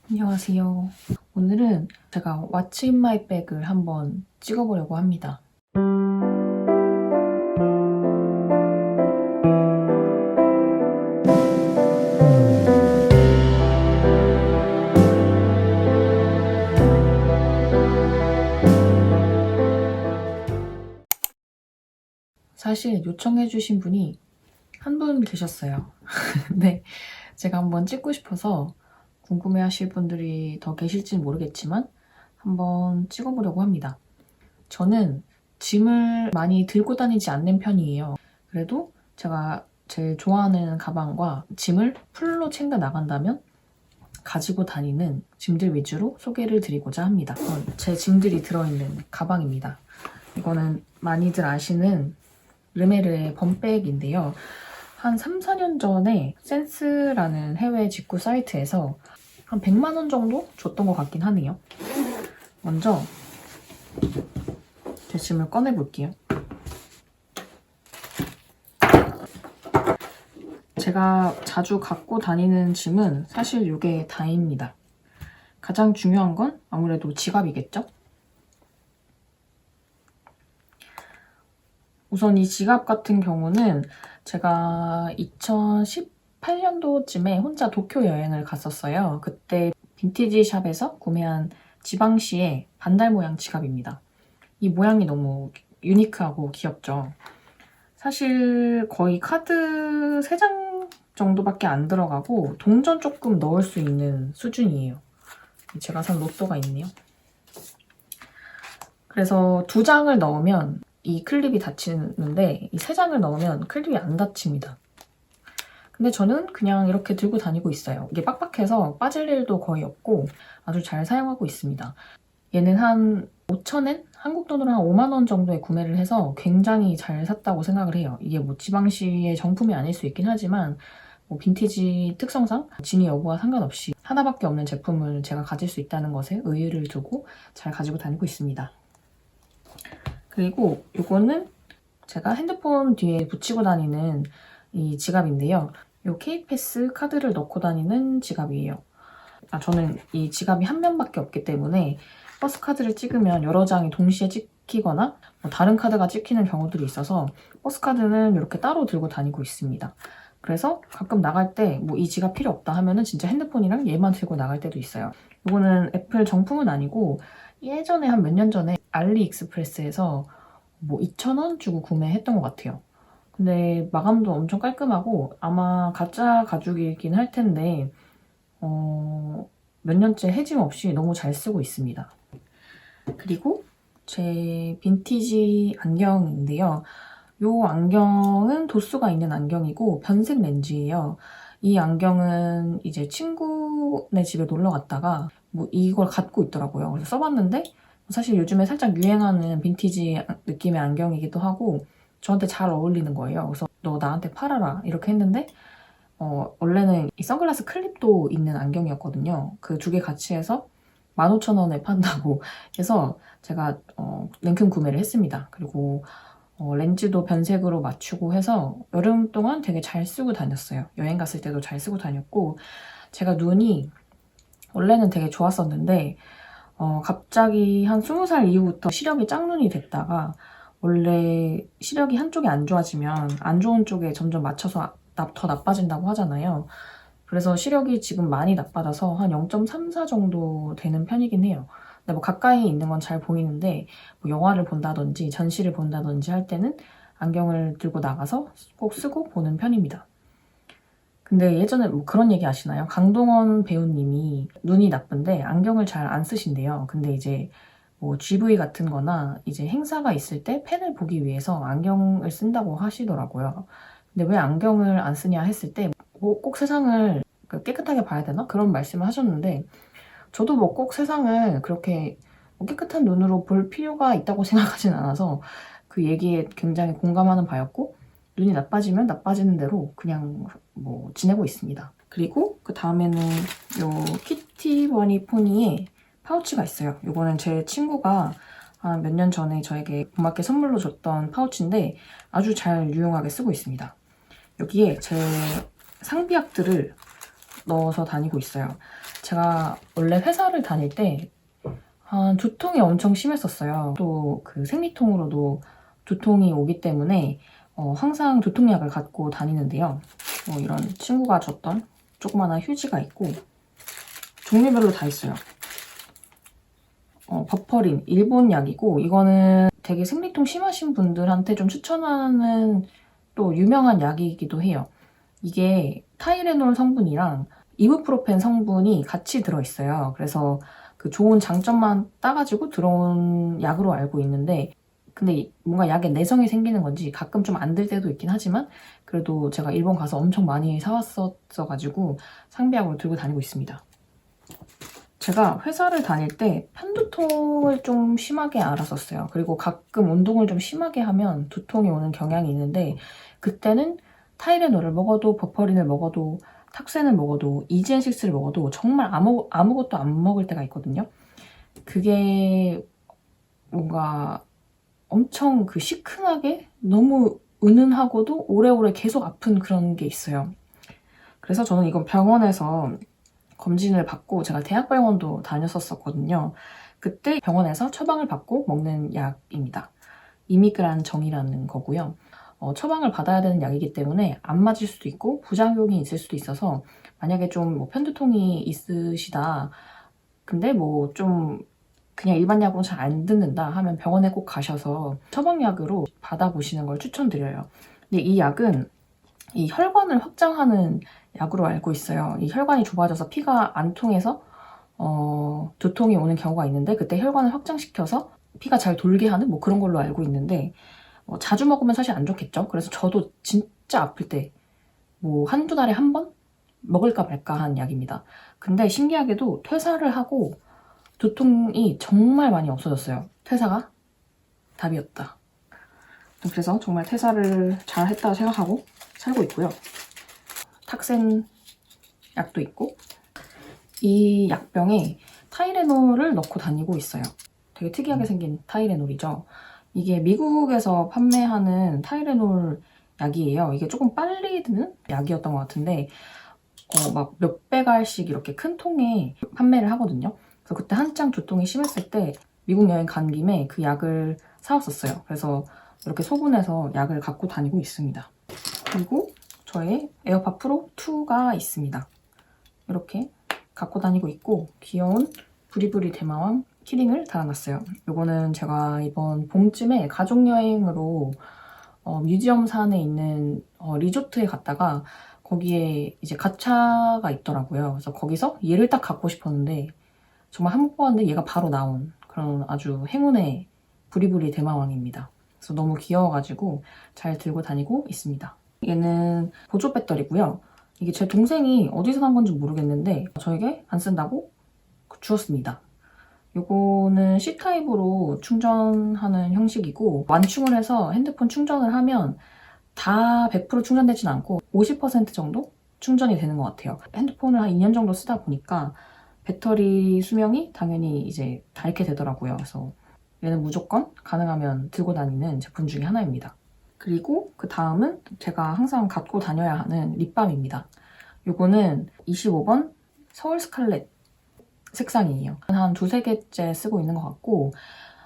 안녕하세요. 오늘은 제가 What's in my bag을 한번 찍어보려고 합니다. 사실 요청해주신 분이 한 분 계셨어요. 근데 제가 한번 찍고 싶어서 궁금해하실 분들이 더 계실지는 모르겠지만 한번 찍어보려고 합니다. 저는 짐을 많이 들고 다니지 않는 편이에요. 그래도 제가 제일 좋아하는 가방과 짐을 풀로 챙겨 나간다면 가지고 다니는 짐들 위주로 소개를 드리고자 합니다. 제 짐들이 들어있는 가방입니다. 이거는 많이들 아시는 르메르의 범백인데요. 한 3, 4년 전에 센스라는 해외 직구 사이트에서 한 100만 원 정도 줬던 것 같긴 하네요. 먼저 제 짐을 꺼내볼게요. 제가 자주 갖고 다니는 짐은 사실 이게 다입니다. 가장 중요한 건 아무래도 지갑이겠죠? 우선 이 지갑 같은 경우는 제가 2018년도쯤에 혼자 도쿄 여행을 갔었어요. 그때 빈티지 샵에서 구매한 지방시의 반달 모양 지갑입니다. 이 모양이 너무 유니크하고 귀엽죠. 사실 거의 카드 3장 정도밖에 안 들어가고 동전 조금 넣을 수 있는 수준이에요. 제가 산 로또가 있네요. 그래서 2장을 넣으면 이 클립이 닫히는데 이 3장을 넣으면 클립이 안 닫힙니다. 근데 저는 그냥 이렇게 들고 다니고 있어요. 이게 빡빡해서 빠질 일도 거의 없고 아주 잘 사용하고 있습니다. 얘는 한 5,000엔? 한국 돈으로 한 5만 원 정도에 구매를 해서 굉장히 잘 샀다고 생각을 해요. 이게 뭐 지방시의 정품이 아닐 수 있긴 하지만 뭐 빈티지 특성상 진위 여부와 상관없이 하나밖에 없는 제품을 제가 가질 수 있다는 것에 의의를 두고 잘 가지고 다니고 있습니다. 그리고 이거는 제가 핸드폰 뒤에 붙이고 다니는 이 지갑인데요. 이 K패스 카드를 넣고 다니는 지갑이에요. 저는 이 지갑이 한 면밖에 없기 때문에 버스 카드를 찍으면 여러 장이 동시에 찍히거나 다른 카드가 찍히는 경우들이 있어서 버스 카드는 이렇게 따로 들고 다니고 있습니다. 그래서 가끔 나갈 때 뭐 이 지갑 필요 없다 하면은 진짜 핸드폰이랑 얘만 들고 나갈 때도 있어요. 이거는 애플 정품은 아니고 예전에 한 몇 년 전에 알리익스프레스에서 뭐 2,000원 주고 구매했던 것 같아요. 근데 마감도 엄청 깔끔하고 아마 가짜 가죽이긴 할 텐데 몇 년째 해짐 없이 너무 잘 쓰고 있습니다. 그리고 제 빈티지 안경인데요. 이 안경은 도수가 있는 안경이고 변색 렌즈예요. 이 안경은 이제 친구네 집에 놀러 갔다가 뭐 이걸 갖고 있더라고요. 그래서 써봤는데 사실 요즘에 살짝 유행하는 빈티지 느낌의 안경이기도 하고 저한테 잘 어울리는 거예요. 그래서 너 나한테 팔아라 이렇게 했는데 원래는 이 선글라스 클립도 있는 안경이었거든요. 그 2개 같이 해서 15,000원에 판다고 해서 제가 냉큼 구매를 했습니다. 그리고 렌즈도 변색으로 맞추고 해서 여름 동안 되게 잘 쓰고 다녔어요. 여행 갔을 때도 잘 쓰고 다녔고 제가 눈이 원래는 되게 좋았었는데 갑자기 한 20살 이후부터 시력이 짝눈이 됐다가 원래 시력이 한쪽이 안 좋아지면 안 좋은 쪽에 점점 맞춰서 더 나빠진다고 하잖아요. 그래서 시력이 지금 많이 나빠져서 한 0.34 정도 되는 편이긴 해요. 근데 뭐 가까이 있는 건 잘 보이는데 뭐 영화를 본다든지 전시를 본다든지 할 때는 안경을 들고 나가서 꼭 쓰고 보는 편입니다. 근데 예전에 뭐 그런 얘기 아시나요? 강동원 배우님이 눈이 나쁜데 안경을 잘 안 쓰신대요. 근데 이제 뭐 GV 같은 거나 이제 행사가 있을 때 팬을 보기 위해서 안경을 쓴다고 하시더라고요. 근데 왜 안경을 안 쓰냐 했을 때 뭐 꼭 세상을 깨끗하게 봐야 되나? 그런 말씀을 하셨는데 저도 뭐 꼭 세상을 그렇게 깨끗한 눈으로 볼 필요가 있다고 생각하진 않아서 그 얘기에 굉장히 공감하는 바였고 눈이 나빠지면 나빠지는 대로 그냥 뭐 지내고 있습니다. 그리고 그 다음에는 요 키티 버니 포니의 파우치가 있어요. 이거는 제 친구가 한 몇 년 전에 저에게 고맙게 선물로 줬던 파우치인데 아주 잘 유용하게 쓰고 있습니다. 여기에 제 상비약들을 넣어서 다니고 있어요. 제가 원래 회사를 다닐 때 두통이 엄청 심했었어요. 또 그 생리통으로도 두통이 오기 때문에 항상 두통약을 갖고 다니는데요. 이런 친구가 줬던 조그마한 휴지가 있고 종류별로 다 있어요. 버퍼린 일본 약이고 이거는 되게 생리통 심하신 분들한테 좀 추천하는 또 유명한 약이기도 해요. 이게 타이레놀 성분이랑 이부프로펜 성분이 같이 들어있어요. 그래서 그 좋은 장점만 따가지고 들어온 약으로 알고 있는데 근데 뭔가 약에 내성이 생기는 건지 가끔 좀 안 들 때도 있긴 하지만 그래도 제가 일본 가서 엄청 많이 사왔었어가지고 상비약으로 들고 다니고 있습니다. 제가 회사를 다닐 때 편두통을 좀 심하게 앓았었어요. 그리고 가끔 운동을 좀 심하게 하면 두통이 오는 경향이 있는데 그때는 타이레놀을 먹어도 버퍼린을 먹어도 탁센을 먹어도 이지앤식스를 먹어도 정말 아무것도 안 먹을 때가 있거든요. 그게 뭔가 엄청 그 시큰하게 너무 은은하고도 오래오래 계속 아픈 그런 게 있어요. 그래서 저는 이건 병원에서 검진을 받고 제가 대학병원도 다녔었거든요. 그때 병원에서 처방을 받고 먹는 약입니다. 이미그란 정이라는 거고요. 처방을 받아야 되는 약이기 때문에 안 맞을 수도 있고 부작용이 있을 수도 있어서 만약에 좀 뭐 편두통이 있으시다 근데 뭐 좀 그냥 일반 약으로 잘 안 듣는다 하면 병원에 꼭 가셔서 처방약으로 받아보시는 걸 추천드려요. 근데 이 약은 이 혈관을 확장하는 약으로 알고 있어요. 이 혈관이 좁아져서 피가 안 통해서 두통이 오는 경우가 있는데 그때 혈관을 확장시켜서 피가 잘 돌게 하는 뭐 그런 걸로 알고 있는데 자주 먹으면 사실 안 좋겠죠. 그래서 저도 진짜 아플 때 뭐 한두 달에 한 번 먹을까 말까 한 약입니다. 근데 신기하게도 퇴사를 하고 두통이 정말 많이 없어졌어요. 퇴사가 답이었다. 그래서 정말 퇴사를 잘 했다고 생각하고 살고 있고요. 탁센 약도 있고 이 약병에 타이레놀을 넣고 다니고 있어요. 되게 특이하게 생긴 타이레놀이죠. 이게 미국에서 판매하는 타이레놀 약이에요. 이게 조금 빨리 드는 약이었던 것 같은데 막 몇백 알씩 이렇게 큰 통에 판매를 하거든요. 그래서 그때 한창 두통이 심했을 때 미국 여행 간 김에 그 약을 사왔었어요. 그래서 이렇게 소분해서 약을 갖고 다니고 있습니다. 그리고 저의 에어팟 프로 2가 있습니다. 이렇게 갖고 다니고 있고 귀여운 부리부리 대마왕 키링을 달아놨어요. 이거는 제가 이번 봄쯤에 가족여행으로 뮤지엄산에 있는 리조트에 갔다가 거기에 이제 가차가 있더라고요. 그래서 거기서 얘를 딱 갖고 싶었는데 정말 한 번 뽑았는데 얘가 바로 나온 그런 아주 행운의 부리부리 대마왕입니다. 그래서 너무 귀여워가지고 잘 들고 다니고 있습니다. 얘는 보조 배터리고요. 이게 제 동생이 어디서 산 건지 모르겠는데 저에게 안 쓴다고 주었습니다. 이거는 C타입으로 충전하는 형식이고 완충을 해서 핸드폰 충전을 하면 다 100% 충전되진 않고 50% 정도 충전이 되는 것 같아요. 핸드폰을 한 2년 정도 쓰다 보니까 배터리 수명이 당연히 이제 닳게 되더라고요. 그래서 얘는 무조건 가능하면 들고 다니는 제품 중에 하나입니다. 그리고 그 다음은 제가 항상 갖고 다녀야 하는 립밤입니다. 이거는 25번 서울 스칼렛 색상이에요. 한 두세 개째 쓰고 있는 것 같고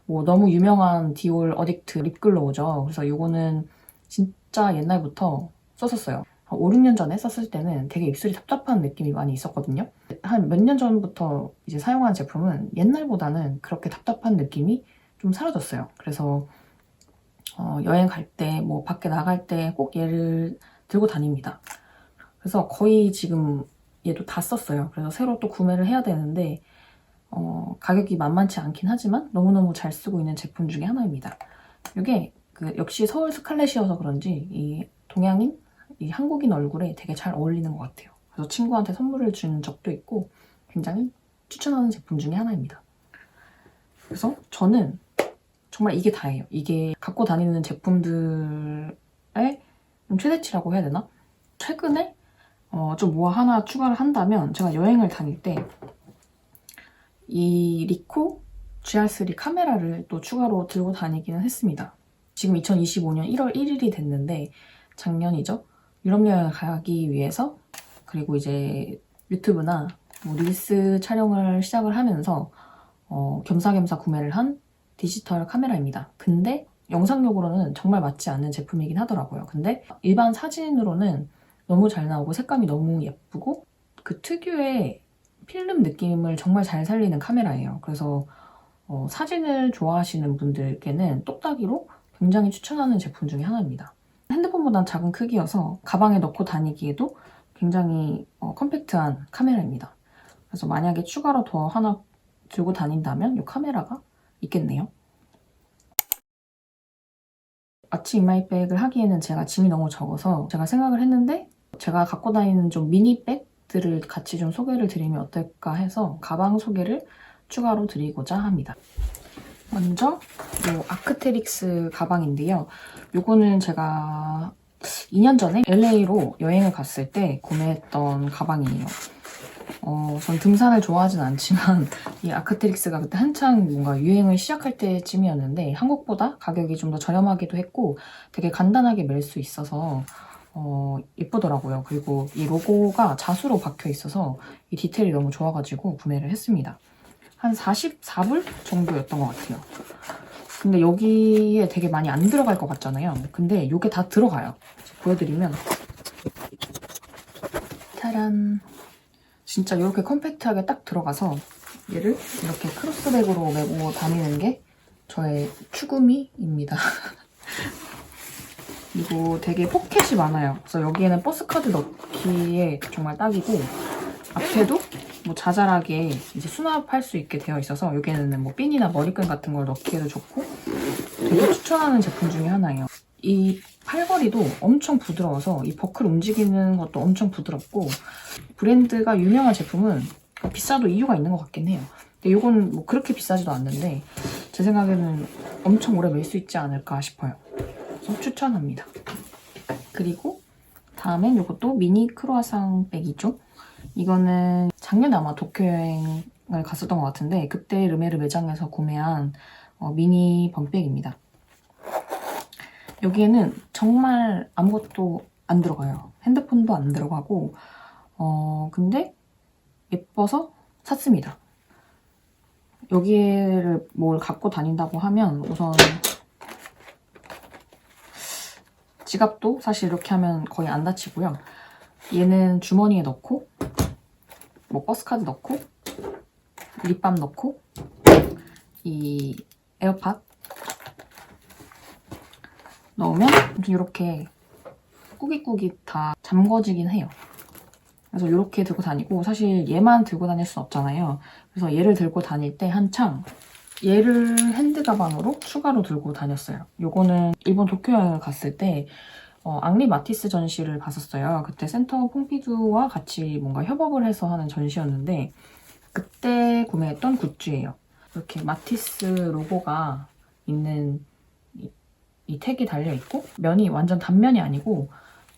뭐 너무 유명한 디올 어딕트 립글로우죠. 그래서 이거는 진짜 옛날부터 썼었어요. 5, 6년 전에 썼을 때는 되게 입술이 답답한 느낌이 많이 있었거든요. 한 몇 년 전부터 이제 사용하는 제품은 옛날보다는 그렇게 답답한 느낌이 좀 사라졌어요. 그래서 여행 갈 때, 뭐 밖에 나갈 때 꼭 얘를 들고 다닙니다. 그래서 거의 지금 얘도 다 썼어요. 그래서 새로 또 구매를 해야 되는데 가격이 만만치 않긴 하지만 너무너무 잘 쓰고 있는 제품 중에 하나입니다. 이게 역시 서울 스칼렛이어서 그런지 이 동양인, 이 한국인 얼굴에 되게 잘 어울리는 것 같아요. 그래서 친구한테 선물을 준 적도 있고 굉장히 추천하는 제품 중에 하나입니다. 그래서 저는 정말 이게 다예요. 이게 갖고 다니는 제품들의 최대치라고 해야 되나? 최근에 좀 뭐 하나 추가를 한다면 제가 여행을 다닐 때 이 리코 GR3 카메라를 또 추가로 들고 다니기는 했습니다. 지금 2025년 1월 1일이 됐는데 작년이죠. 유럽 여행을 가기 위해서 그리고 이제 유튜브나 뭐 릴스 촬영을 시작을 하면서 겸사겸사 구매를 한 디지털 카메라입니다. 근데 영상용으로는 정말 맞지 않는 제품이긴 하더라고요. 근데 일반 사진으로는 너무 잘 나오고 색감이 너무 예쁘고 그 특유의 필름 느낌을 정말 잘 살리는 카메라예요. 그래서 사진을 좋아하시는 분들께는 똑딱이로 굉장히 추천하는 제품 중에 하나입니다. 핸드폰보단 작은 크기여서 가방에 넣고 다니기에도 굉장히 컴팩트한 카메라입니다. 그래서 만약에 추가로 더 하나 들고 다닌다면 이 카메라가 있겠네요. 아치 인마이백을 하기에는 제가 짐이 너무 적어서 제가 생각을 했는데 제가 갖고 다니는 좀 미니백들을 같이 좀 소개를 드리면 어떨까 해서 가방 소개를 추가로 드리고자 합니다. 먼저 이 아크테릭스 가방인데요. 이거는 제가 2년 전에 LA로 여행을 갔을 때 구매했던 가방이에요. 전 등산을 좋아하진 않지만 이 아크테릭스가 그때 한창 뭔가 유행을 시작할 때쯤이었는데 한국보다 가격이 좀 더 저렴하기도 했고 되게 간단하게 멜 수 있어서 예쁘더라고요. 그리고 이 로고가 자수로 박혀 있어서 이 디테일이 너무 좋아가지고 구매를 했습니다. 한 44불 정도였던 것 같아요. 근데 여기에 되게 많이 안 들어갈 것 같잖아요. 근데 이게 다 들어가요. 보여드리면 짜란! 진짜 이렇게 컴팩트하게 딱 들어가서 얘를 이렇게 크로스백으로 메고 다니는 게 저의 추구미입니다. 그리고 되게 포켓이 많아요. 그래서 여기에는 버스카드 넣기에 정말 딱이고 앞에도 뭐 자잘하게 이제 수납할 수 있게 되어 있어서 여기에는 뭐 핀이나 머리끈 같은 걸 넣기에도 좋고 되게 추천하는 제품 중에 하나예요. 이 팔걸이도 엄청 부드러워서 이 버클 움직이는 것도 엄청 부드럽고 브랜드가 유명한 제품은 비싸도 이유가 있는 것 같긴 해요. 근데 이건 뭐 그렇게 비싸지도 않는데 제 생각에는 엄청 오래 멜 수 있지 않을까 싶어요. 그래서 추천합니다. 그리고 다음엔 이것도 미니 크루아상 백이죠. 이거는 작년에 아마 도쿄 여행을 갔었던 것 같은데 그때 르메르 매장에서 구매한 미니 범백입니다. 여기에는 정말 아무것도 안 들어가요. 핸드폰도 안 들어가고 근데 예뻐서 샀습니다. 여기를 뭘 갖고 다닌다고 하면 우선 지갑도 사실 이렇게 하면 거의 안 다치고요. 얘는 주머니에 넣고 뭐 버스카드 넣고 립밤 넣고 이 에어팟 넣으면 이렇게 꾸깃꾸깃 다 잠궈지긴 해요. 그래서 이렇게 들고 다니고 사실 얘만 들고 다닐 순 없잖아요. 그래서 얘를 들고 다닐 때 한창 얘를 핸드 가방으로 추가로 들고 다녔어요. 요거는 일본 도쿄 여행을 갔을 때 앙리 마티스 전시를 봤었어요. 그때 센터 퐁피두와 같이 뭔가 협업을 해서 하는 전시였는데 그때 구매했던 굿즈예요. 이렇게 마티스 로고가 있는 이 택이 달려있고 면이 완전 단면이 아니고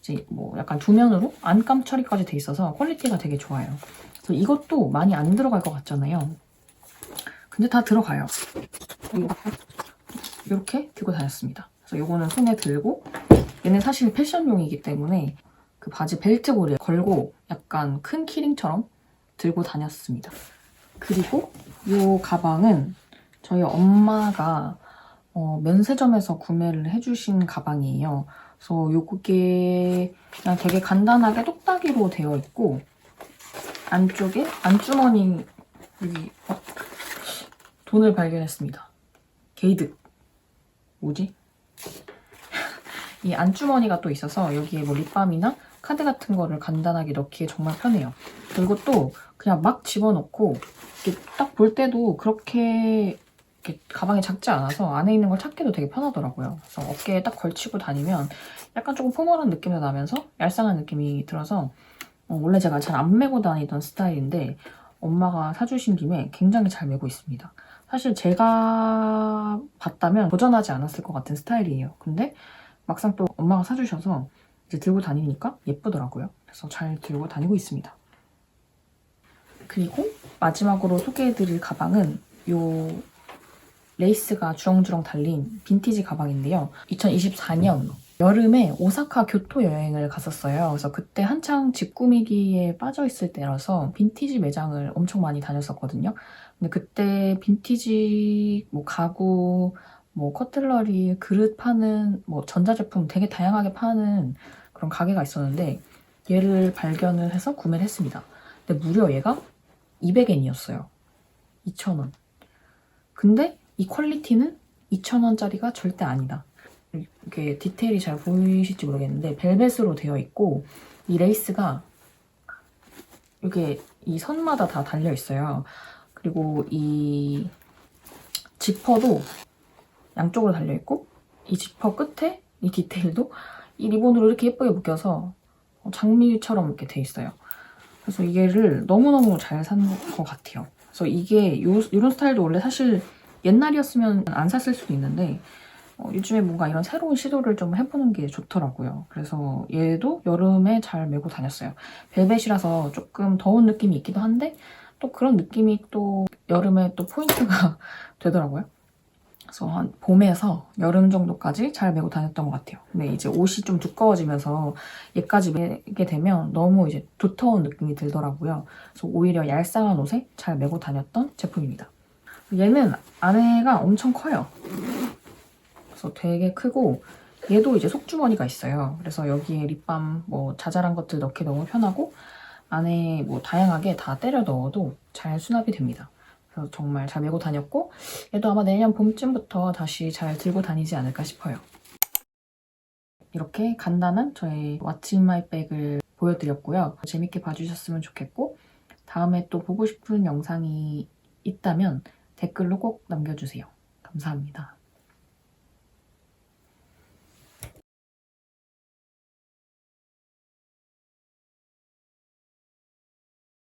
이제 뭐 약간 두면으로 안감 처리까지 돼 있어서 퀄리티가 되게 좋아요. 그래서 이것도 많이 안 들어갈 것 같잖아요. 근데 다 들어가요. 이렇게 들고 다녔습니다. 그래서 이거는 손에 들고 얘는 사실 패션용이기 때문에 그 바지 벨트 고리에 걸고 약간 큰 키링처럼 들고 다녔습니다. 그리고 이 가방은 저희 엄마가 면세점에서 구매를 해주신 가방이에요. 그래서 요게 그냥 되게 간단하게 똑딱이로 되어 있고 안쪽에 안주머니 여기 돈을 발견했습니다. 게이득 뭐지? 이 안주머니가 또 있어서 여기에 뭐 립밤이나 카드 같은 거를 간단하게 넣기에 정말 편해요. 그리고 또 그냥 막 집어넣고 딱 볼 때도 그렇게 가방이 작지 않아서 안에 있는 걸 찾기도 되게 편하더라고요. 그래서 어깨에 딱 걸치고 다니면 약간 조금 포멀한 느낌도 나면서 얄쌍한 느낌이 들어서 원래 제가 잘 안 메고 다니던 스타일인데 엄마가 사주신 김에 굉장히 잘 메고 있습니다. 사실 제가 봤다면 도전하지 않았을 것 같은 스타일이에요. 근데 막상 또 엄마가 사주셔서 이제 들고 다니니까 예쁘더라고요. 그래서 잘 들고 다니고 있습니다. 그리고 마지막으로 소개해드릴 가방은 이 레이스가 주렁주렁 달린 빈티지 가방인데요. 2024년 여름에 오사카 교토 여행을 갔었어요. 그래서 그때 한창 집 꾸미기에 빠져있을 때라서 빈티지 매장을 엄청 많이 다녔었거든요. 근데 그때 빈티지 뭐 가구, 뭐 커틀러리, 그릇 파는 뭐 전자제품 되게 다양하게 파는 그런 가게가 있었는데 얘를 발견을 해서 구매를 했습니다. 근데 무려 얘가 200엔이었어요. 2,000원. 근데 이 퀄리티는 2,000원짜리가 절대 아니다. 이렇게 디테일이 잘 보이실지 모르겠는데 벨벳으로 되어 있고 이 레이스가 이렇게 이 선마다 다 달려 있어요. 그리고 이 지퍼도 양쪽으로 달려 있고 이 지퍼 끝에 이 디테일도 이 리본으로 이렇게 예쁘게 묶여서 장미처럼 이렇게 돼 있어요. 그래서 이게를 너무너무 잘 산 것 같아요. 그래서 이게 이런 스타일도 원래 사실 옛날이었으면 안 샀을 수도 있는데 요즘에 뭔가 이런 새로운 시도를 좀 해보는 게 좋더라고요. 그래서 얘도 여름에 잘 메고 다녔어요. 벨벳이라서 조금 더운 느낌이 있기도 한데 또 그런 느낌이 또 여름에 또 포인트가 되더라고요. 그래서 한 봄에서 여름 정도까지 잘 메고 다녔던 것 같아요. 근데 이제 옷이 좀 두꺼워지면서 얘까지 메게 되면 너무 이제 두터운 느낌이 들더라고요. 그래서 오히려 얄쌍한 옷에 잘 메고 다녔던 제품입니다. 얘는 안에가 엄청 커요. 그래서 되게 크고 얘도 이제 속주머니가 있어요. 그래서 여기에 립밤 뭐 자잘한 것들 넣기 너무 편하고 안에 뭐 다양하게 다 때려 넣어도 잘 수납이 됩니다. 그래서 정말 잘 메고 다녔고 얘도 아마 내년 봄쯤부터 다시 잘 들고 다니지 않을까 싶어요. 이렇게 간단한 저의 What's in my bag을 보여드렸고요. 재밌게 봐주셨으면 좋겠고 다음에 또 보고 싶은 영상이 있다면 댓글로 꼭 남겨주세요. 감사합니다.